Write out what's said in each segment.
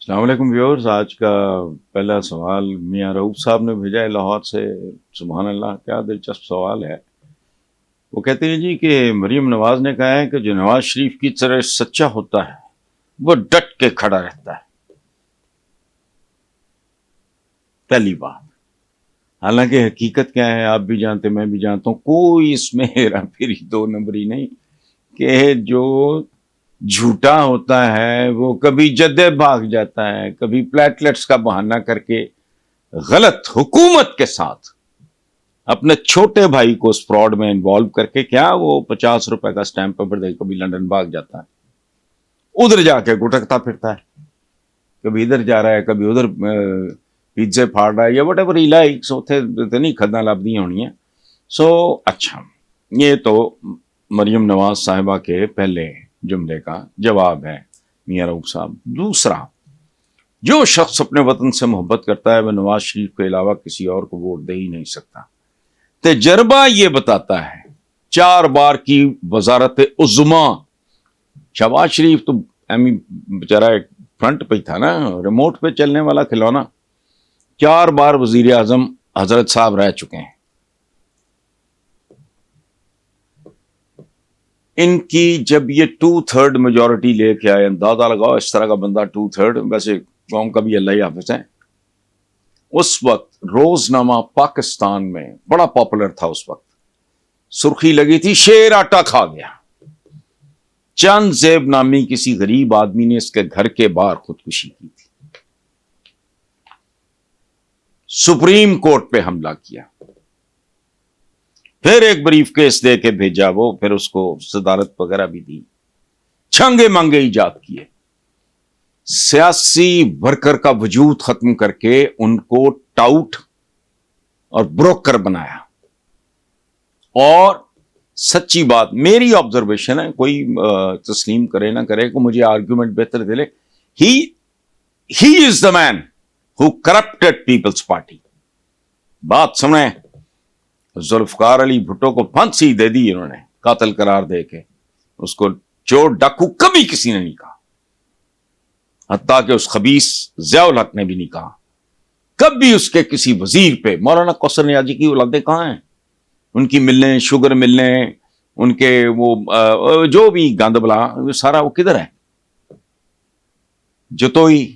السلام علیکم ویورز. آج کا پہلا سوال میاں رؤوف صاحب نے بھیجا ہے لاہور سے. سبحان اللہ، کیا دلچسپ سوال ہے. وہ کہتے ہیں جی کہ مریم نواز نے کہا ہے کہ جو نواز شریف کی طرح سچا ہوتا ہے وہ ڈٹ کے کھڑا رہتا ہے. پہلی بات، حالانکہ حقیقت کیا ہے آپ بھی جانتے میں بھی جانتا ہوں، کوئی اس میں ہیرا پھیری دو نمبری نہیں. کہ جو جھوٹا ہوتا ہے وہ کبھی جدے بھاگ جاتا ہے، کبھی پلیٹلیٹس کا بہانہ کر کے غلط حکومت کے ساتھ اپنے چھوٹے بھائی کو اس فراڈ میں انوالو کر کے کیا وہ 50 روپے کا سٹیمپ پیپر دے کبھی لندن بھاگ جاتا ہے، ادھر جا کے گٹکتا پھرتا ہے، کبھی ادھر جا رہا ہے کبھی ادھر پیزے پھاڑ رہا ہے یا وٹ ایور ہی لائکس. اتنی کھداں لبدی ہونی ہیں. اچھا، یہ تو مریم نواز صاحبہ کے پہلے جملے کا جواب ہے میاں رؤوف صاحب. دوسرا، جو شخص اپنے وطن سے محبت کرتا ہے وہ نواز شریف کے علاوہ کسی اور کو ووٹ دے ہی نہیں سکتا. تجربہ یہ بتاتا ہے، 4 بار کی وزارت عظما، شہباز شریف تو بیچارہ فرنٹ پہ ہی تھا نا، ریموٹ پہ چلنے والا کھلونا. 4 بار وزیر اعظم حضرت صاحب رہ چکے ہیں. ان کی جب یہ 2/3 میجورٹی لے کے آئے، اندازہ لگاؤ اس طرح کا بندہ 2/3، ویسے قوم کا بھی اللہ ہی حافظ ہے. اس وقت روزنامہ پاکستان میں بڑا پاپولر تھا. اس وقت سرخی لگی تھی شیر آٹا کھا گیا. چند زیب نامی کسی غریب آدمی نے اس کے گھر کے باہر خودکشی کی تھی. سپریم کورٹ پہ حملہ کیا، پھر ایک بریف کیس دے کے بھیجا، وہ پھر اس کو صدارت وغیرہ بھی دی، چھنگے منگے ایجاد کیے، سیاسی ورکر کا وجود ختم کر کے ان کو ٹاؤٹ اور بروکر بنایا. اور سچی بات، میری آبزرویشن ہے، کوئی تسلیم کرے نہ کرے کہ مجھے آرگیومنٹ بہتر دے لے، ہی از دا مین ہو کرپٹڈ پیپلز پارٹی. بات سنیں، ذوالفقار علی بھٹو کو پھانسی دے دی انہوں نے قاتل قرار دے کے. اس کو چور ڈاکو کبھی کسی نے نہیں کہا، حتیٰ کہ اس خبیث ضیاء الحق نے بھی نہیں کہا. کبھی اس کے کسی وزیر پہ، مولانا کوثر نیازی کی اولادیں کہاں ہیں؟ ان کی ملیں، شوگر ملیں، ان کے وہ جو بھی گند بلا سارا وہ کدھر ہے؟ جتوئی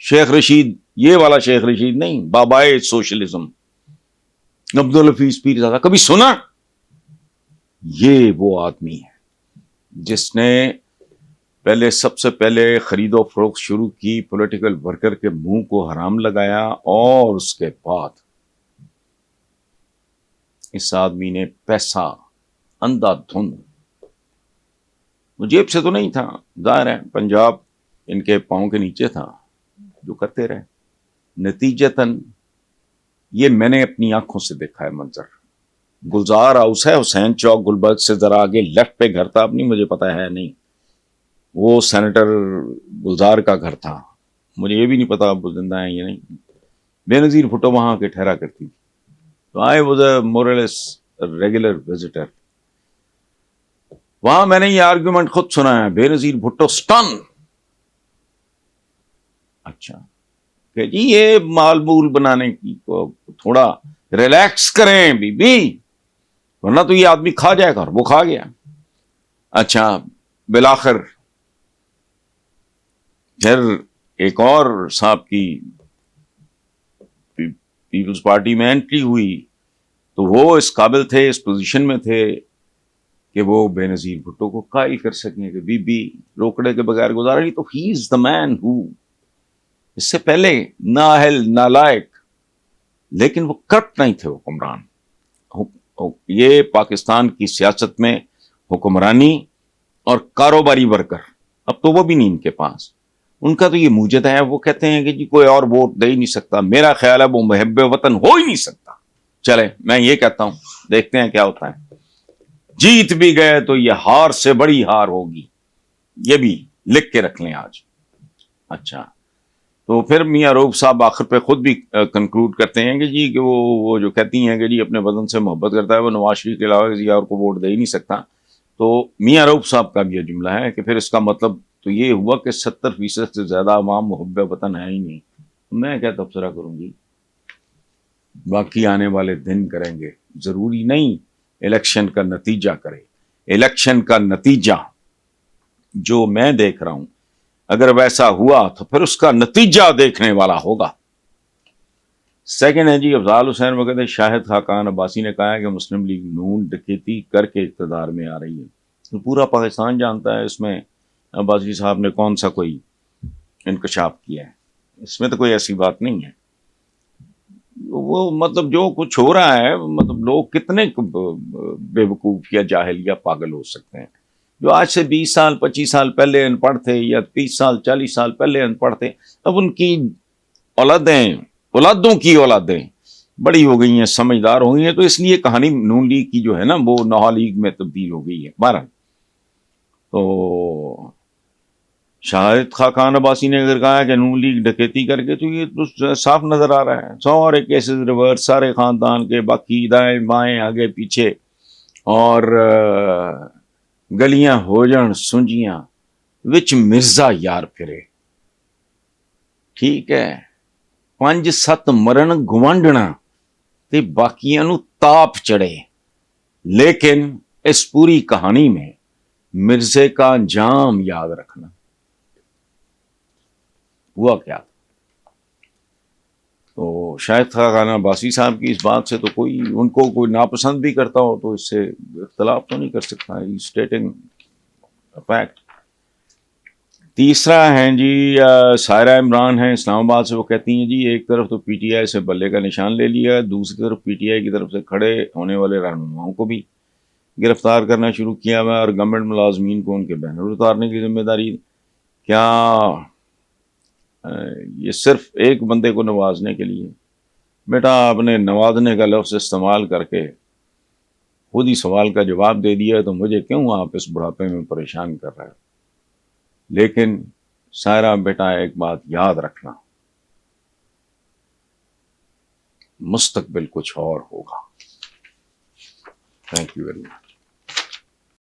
شیخ رشید، یہ والا شیخ رشید نہیں، بابائے سوشلزم عبدالحفیظ پیرزادہ کبھی سنا؟ یہ وہ آدمی ہے جس نے سب سے پہلے خرید و فروخت شروع کی، پولیٹیکل ورکر کے منہ کو حرام لگایا، اور اس کے بعد اس آدمی نے پیسہ اندھا دھند، جیب سے تو نہیں تھا، ظاہر ہے پنجاب ان کے پاؤں کے نیچے تھا، جو کرتے رہے. نتیجتاً یہ میں نے اپنی آنکھوں سے دیکھا ہے منظر. گلزار ہاؤس ہے حسین چوک گلبرگ سے ذرا آگے لیفٹ پہ گھر تھا، اپنی مجھے پتا ہے نہیں، وہ سینیٹر گلزار کا گھر تھا. مجھے یہ بھی نہیں پتا وہ زندہ ہیں یا نہیں. بے نظیر بھٹو وہاں کے ٹھہرا کرتی تھی، تو I was a morals regular visitor. وہاں میں نے یہ آرگیومنٹ خود سنا ہے، بے نظیر بھٹو سٹن. اچھا کہ جی یہ مال مول بنانے کی تھوڑا ریلیکس کریں بی بی، ورنہ تو یہ آدمی کھا جائے گا، اور وہ کھا گیا. اچھا، بالآخر پھر ایک اور صاحب کی پیپلز پارٹی میں انٹری ہوئی، تو وہ اس قابل تھے، اس پوزیشن میں تھے کہ وہ بے نظیر بھٹو کو قائل کر سکیں کہ بی بی روکڑے کے بغیر گزارا نہیں. تو ہی از دا مین ہو، اس سے پہلے نااہل نالائق، لیکن وہ کرپٹ نہیں تھے حکمران. یہ پاکستان کی سیاست میں حکمرانی اور کاروباری ورکر، اب تو وہ بھی نہیں ان کے پاس. ان کا تو یہ موجد ہے، وہ کہتے ہیں کہ جی کوئی اور ووٹ دے ہی نہیں سکتا. میرا خیال ہے وہ محب وطن ہو ہی نہیں سکتا. چلے میں یہ کہتا ہوں، دیکھتے ہیں کیا ہوتا ہے. جیت بھی گئے تو یہ ہار سے بڑی ہار ہوگی، یہ بھی لکھ کے رکھ لیں آج. اچھا، تو پھر میاں رؤوف صاحب آخر پہ خود بھی کنکلوڈ کرتے ہیں کہ جی کہ وہ جو کہتی ہیں کہ جی اپنے وطن سے محبت کرتا ہے وہ نواز شریف کے علاوہ کسی اور کو ووٹ دے ہی نہیں سکتا. تو میاں رؤوف صاحب کا بھی یہ جملہ ہے کہ پھر اس کا مطلب تو یہ ہوا کہ 70% سے زیادہ عوام محب وطن ہے ہی نہیں. میں کیا تبصرہ کروں جی؟ باقی آنے والے دن کریں گے. ضروری نہیں الیکشن کا نتیجہ کرے. الیکشن کا نتیجہ جو میں دیکھ رہا ہوں اگر ویسا ہوا تو پھر اس کا نتیجہ دیکھنے والا ہوگا. سیکنڈ ہے جی افضال حسین وغیرہ شاہد خاقان عباسی نے کہا ہے کہ مسلم لیگ نون ڈکیتی کر کے اقتدار میں آ رہی ہے. تو پورا پاکستان جانتا ہے اس میں عباسی صاحب نے کون سا کوئی انکشاف کیا ہے. اس میں تو کوئی ایسی بات نہیں ہے. وہ مطلب جو کچھ ہو رہا ہے مطلب لوگ کتنے بے وقوف یا جاہل یا پاگل ہو سکتے ہیں جو آج سے 20 سال 25 سال پہلے ان پڑھ تھے یا 30 سال 40 سال پہلے ان پڑھ تھے. اب ان کی اولادوں کی اولادیں بڑی ہو گئی ہیں, سمجھدار ہو گئی ہیں, تو اس لیے کہانی نون لیگ کی جو ہے نا وہ نہا لیگ میں تبدیل ہو گئی ہے. بہرحال تو شاہد خاقان عباسی نے اگر کہا کہ نون لیگ ڈکیتی کر کے تو یہ تو صاف نظر آ رہا ہے. سارے کیسز ریورس, سارے خاندان کے باقی دائیں بائیں آگے پیچھے, اور گلیاں ہو جان سنجیاں وچ مرزا یار پھرے. ٹھیک ہے, 5-7 مرن گوانڈنا تے باقیاں نو تاپ چڑھے. لیکن اس پوری کہانی میں مرزے کا انجام یاد رکھنا. ہوا کیا؟ تو شاید خاقان عباسی صاحب کی اس بات سے تو کوئی ان کو کوئی ناپسند بھی کرتا ہو تو اس سے اختلاف تو نہیں کر سکتا. Stating fact. تیسرا ہیں جی سائرہ عمران ہیں اسلام آباد سے. وہ کہتی ہیں جی ایک طرف تو پی ٹی آئی سے بلے کا نشان لے لیا, دوسری طرف پی ٹی آئی کی طرف سے کھڑے ہونے والے رہنماؤں کو بھی گرفتار کرنا شروع کیا ہوا, اور گورنمنٹ ملازمین کو ان کے بینر اتارنے کی ذمہ داری. کیا یہ صرف ایک بندے کو نوازنے کے لیے؟ بیٹا آپ نے نوازنے کا لفظ استعمال کر کے خود ہی سوال کا جواب دے دیا, تو مجھے کیوں آپ اس بڑھاپے میں پریشان کر رہے ہیں؟ لیکن سائرہ بیٹا ایک بات یاد رکھنا, مستقبل کچھ اور ہوگا. Thank you very much.